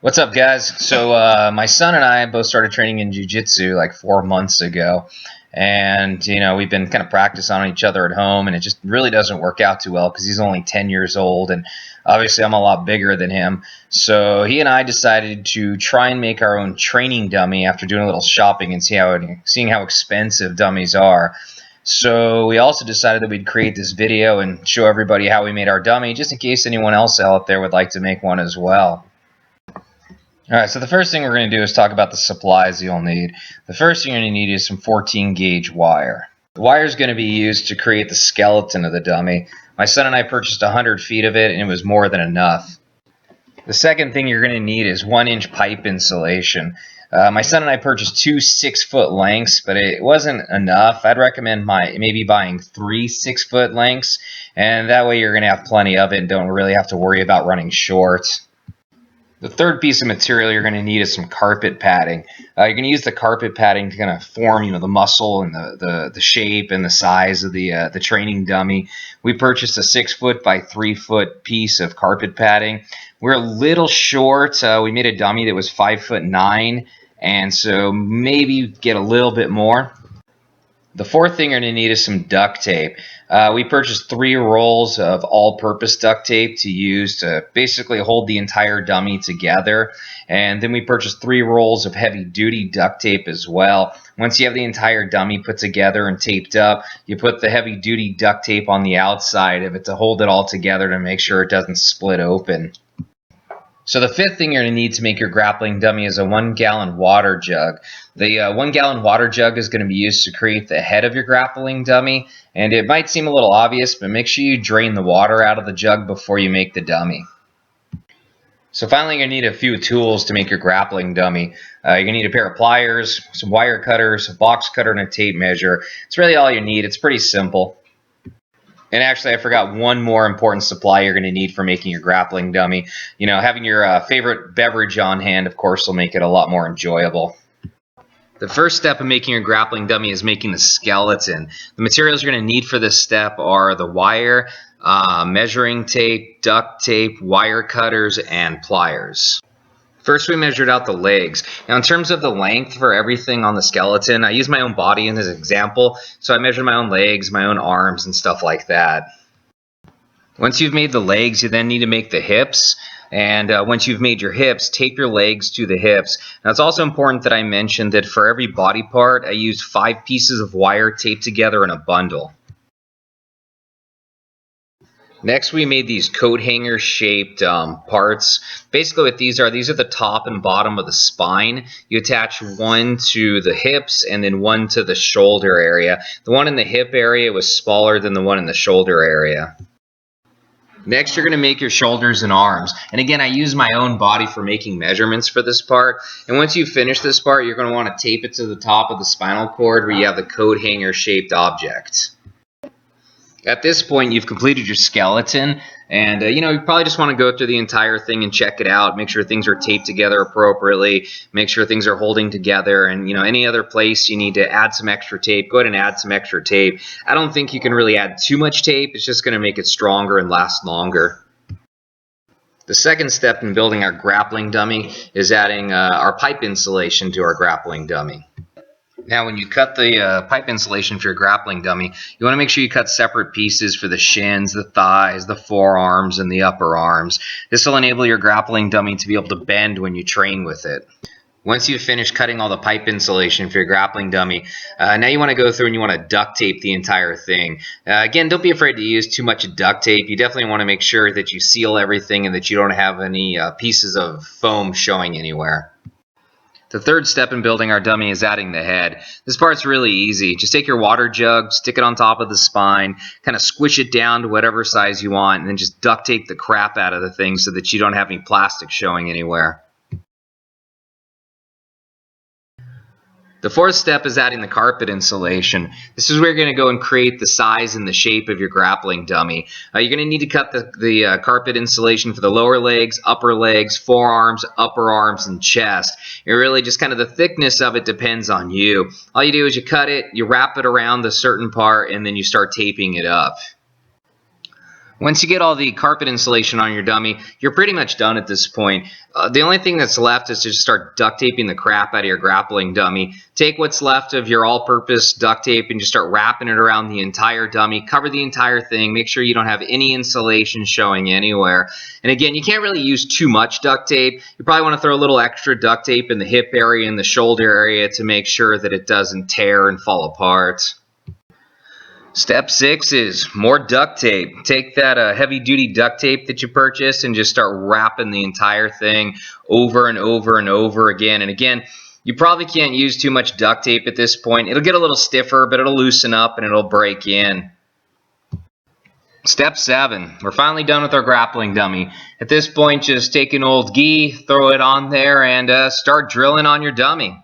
What's up, guys? So my son and I both started training in jiu-jitsu like 4 months ago, and we've been kind of practicing on each other at home, and it just really doesn't work out too well because he's only 10 years old, and obviously I'm a lot bigger than him. So he and I decided to try and make our own training dummy after doing a little shopping and seeing how expensive dummies are. So we also decided that we'd create this video and show everybody how we made our dummy, just in case anyone else out there would like to make one as well. Alright, so the first thing we're going to do is talk about the supplies you'll need. The first thing you're going to need is some 14 gauge wire. The wire is going to be used to create the skeleton of the dummy. My son and I purchased 100 feet of it, and it was more than enough. The second thing you're going to need is 1-inch pipe insulation. My son and I purchased 2 6-foot lengths, but it wasn't enough. I'd recommend maybe buying 3 6-foot lengths, and that way you're going to have plenty of it and don't really have to worry about running short. The third piece of material you're going to need is some carpet padding. You're going to use the carpet padding to kind of form, the muscle and the shape and the size of the training dummy. We purchased a 6-foot by 3-foot piece of carpet padding. We're a little short. We made a dummy that was 5'9", and so maybe get a little bit more. The fourth thing you're going to need is some duct tape. We purchased 3 rolls of all-purpose duct tape to use to basically hold the entire dummy together. And then we purchased 3 rolls of heavy-duty duct tape as well. Once you have the entire dummy put together and taped up, you put the heavy-duty duct tape on the outside of it to hold it all together to make sure it doesn't split open. So the fifth thing you're going to need to make your grappling dummy is a 1-gallon water jug. The 1-gallon water jug is going to be used to create the head of your grappling dummy, and it might seem a little obvious, but make sure you drain the water out of the jug before you make the dummy. So finally, you're going to need a few tools to make your grappling dummy. You're going to need a pair of pliers, some wire cutters, a box cutter, and a tape measure. It's really all you need. It's pretty simple. And actually, I forgot one more important supply you're going to need for making your grappling dummy. Having your favorite beverage on hand, of course, will make it a lot more enjoyable. The first step of making your grappling dummy is making the skeleton. The materials you're going to need for this step are the wire, measuring tape, duct tape, wire cutters, and pliers. First, we measured out the legs. Now, in terms of the length for everything on the skeleton, I use my own body in this example, so I measured my own legs, my own arms, and stuff like that. Once you've made the legs, you then need to make the hips. And once you've made your hips, tape your legs to the hips. Now, it's also important that I mention that for every body part, I used 5 pieces of wire taped together in a bundle. Next, we made these coat hanger shaped parts. Basically what these are the top and bottom of the spine. You attach one to the hips and then one to the shoulder area. The one in the hip area was smaller than the one in the shoulder area. Next, you're going to make your shoulders and arms. And again, I use my own body for making measurements for this part. And once you finish this part, you're going to want to tape it to the top of the spinal cord where you have the coat hanger shaped object. At this point, you've completed your skeleton, and you probably just want to go through the entire thing and check it out, make sure things are taped together appropriately, make sure things are holding together, and any other place you need to add some extra tape, go ahead and add some extra tape. I don't think you can really add too much tape. It's just going to make it stronger and last longer. The second step in building our grappling dummy is adding our pipe insulation to our grappling dummy. Now, when you cut the pipe insulation for your grappling dummy, you want to make sure you cut separate pieces for the shins, the thighs, the forearms, and the upper arms. This will enable your grappling dummy to be able to bend when you train with it. Once you've finished cutting all the pipe insulation for your grappling dummy, now you want to go through and you want to duct tape the entire thing. Again, don't be afraid to use too much duct tape. You definitely want to make sure that you seal everything and that you don't have any pieces of foam showing anywhere. The third step in building our dummy is adding the head. This part's really easy. Just take your water jug, stick it on top of the spine, kind of squish it down to whatever size you want, and then just duct tape the crap out of the thing so that you don't have any plastic showing anywhere. The fourth step is adding the carpet insulation. This is where you're going to go and create the size and the shape of your grappling dummy. You're going to need to cut the carpet insulation for the lower legs, upper legs, forearms, upper arms, and chest. It really just kind of the thickness of it depends on you. All you do is you cut it, you wrap it around the certain part, and then you start taping it up. Once you get all the carpet insulation on your dummy, you're pretty much done at this point. The only thing that's left is to just start duct taping the crap out of your grappling dummy. Take what's left of your all-purpose duct tape and just start wrapping it around the entire dummy. Cover the entire thing. Make sure you don't have any insulation showing anywhere. And again, you can't really use too much duct tape. You probably want to throw a little extra duct tape in the hip area and the shoulder area to make sure that it doesn't tear and fall apart. Step 6 is more duct tape. Take that heavy-duty duct tape that you purchased and just start wrapping the entire thing over and over and over again. And again, you probably can't use too much duct tape at this point. It'll get a little stiffer, but it'll loosen up and it'll break in. Step 7. We're finally done with our grappling dummy. At this point, just take an old gi, throw it on there, and start drilling on your dummy.